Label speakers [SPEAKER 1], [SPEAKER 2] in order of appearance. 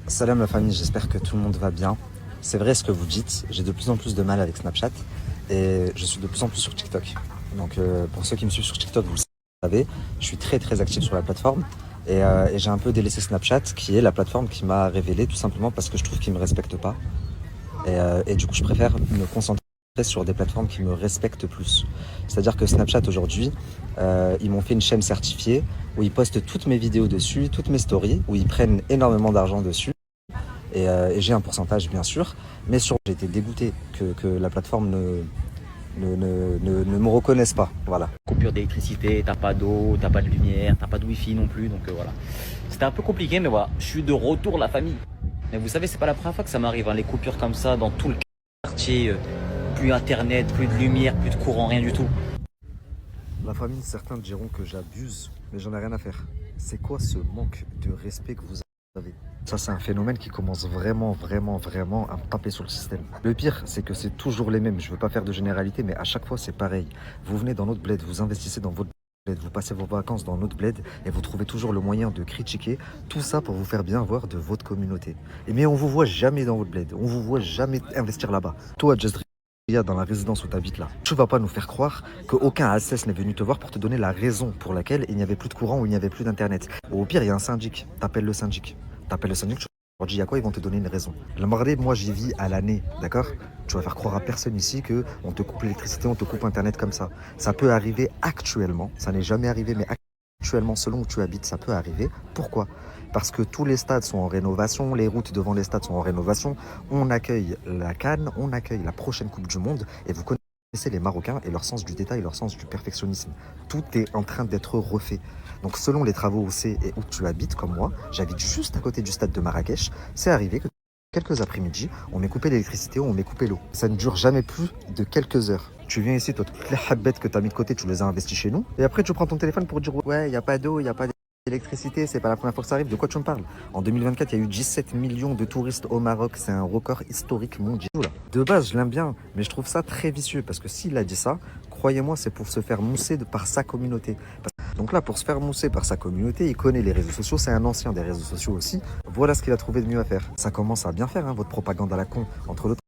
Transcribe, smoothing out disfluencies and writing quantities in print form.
[SPEAKER 1] Salam la famille, j'espère que tout le monde va bien. C'est vrai ce que vous dites, j'ai de plus en plus de mal avec Snapchat et je suis de plus en plus sur TikTok. Donc pour ceux qui me suivent sur TikTok, vous le savez, je suis très actif sur la plateforme et j'ai un peu délaissé Snapchat qui est la plateforme qui m'a révélé tout simplement parce que je trouve qu'ils ne me respectent pas. Et du coup je préfère me concentrer sur des plateformes qui me respectent plus. C'est-à-dire que Snapchat aujourd'hui, ils m'ont fait une chaîne certifiée où ils postent toutes mes vidéos dessus, toutes mes stories, où ils prennent énormément d'argent dessus. Et j'ai un pourcentage bien sûr, mais sur j'ai été dégoûté que la plateforme ne me reconnaisse pas. Voilà.
[SPEAKER 2] Coupure d'électricité, t'as pas d'eau, t'as pas de lumière, t'as pas de wifi non plus, donc voilà. C'était un peu compliqué, mais voilà, je suis de retour la famille. Mais vous savez, c'est pas la première fois que ça m'arrive, hein, les coupures comme ça dans tout le quartier, plus internet, plus de lumière, plus de courant, rien du tout.
[SPEAKER 1] La famille, certains diront que j'abuse, mais j'en ai rien à faire. C'est quoi ce manque de respect que vous avez? Ça, c'est un phénomène qui commence vraiment à me taper sur le système. Le pire, c'est que c'est toujours les mêmes. Je veux pas faire de généralité, mais à chaque fois, c'est pareil. Vous venez dans notre bled, vous investissez dans votre bled, vous passez vos vacances dans notre bled et vous trouvez toujours le moyen de critiquer tout ça pour vous faire bien voir de votre communauté. Mais on vous voit jamais dans votre bled, on vous voit jamais investir là-bas. Toi, Just dans la résidence où tu habites là. Tu vas pas nous faire croire qu'aucun ASS n'est venu te voir pour te donner la raison pour laquelle il n'y avait plus de courant ou il n'y avait plus d'internet. Ou au pire, il y a un syndic. T'appelles le syndic. T'appelles le syndic, tu leur dis il y a quoi, ils vont te donner une raison. Le Maghreb, moi j'y vis à l'année, d'accord? Tu vas faire croire à personne ici que on te coupe l'électricité, on te coupe internet comme ça. Ça peut arriver actuellement, ça n'est jamais arrivé, mais actuellement, selon où tu habites, ça peut arriver. Pourquoi? Parce que tous les stades sont en rénovation, les routes devant les stades sont en rénovation. On accueille la CAN, on accueille la prochaine Coupe du Monde. Et vous connaissez les Marocains et leur sens du détail, leur sens du perfectionnisme. Tout est en train d'être refait. Donc selon les travaux où c'est et où tu habites, comme moi, j'habite juste à côté du stade de Marrakech, c'est arrivé que quelques après-midi, on m'est coupé l'électricité ou on m'est coupé l'eau. Ça ne dure jamais plus de quelques heures. Tu viens ici, toi, toutes les habbettes que tu as mis de côté, tu les as investis chez nous. Et après, tu prends ton téléphone pour dire ouais, il n'y a pas d'eau, il n'y a pas d'électricité, c'est pas la première fois que ça arrive. De quoi tu me parles? En 2024, il y a eu 17 millions de touristes au Maroc. C'est un record historique mondial. De base, je l'aime bien, mais je trouve ça très vicieux parce que s'il a dit ça, croyez-moi, c'est pour se faire mousser par sa communauté. Donc là, pour se faire mousser par sa communauté, il connaît les réseaux sociaux, c'est un ancien des réseaux sociaux aussi. Voilà ce qu'il a trouvé de mieux à faire. Ça commence à bien faire, hein, votre propagande à la con entre l'autre.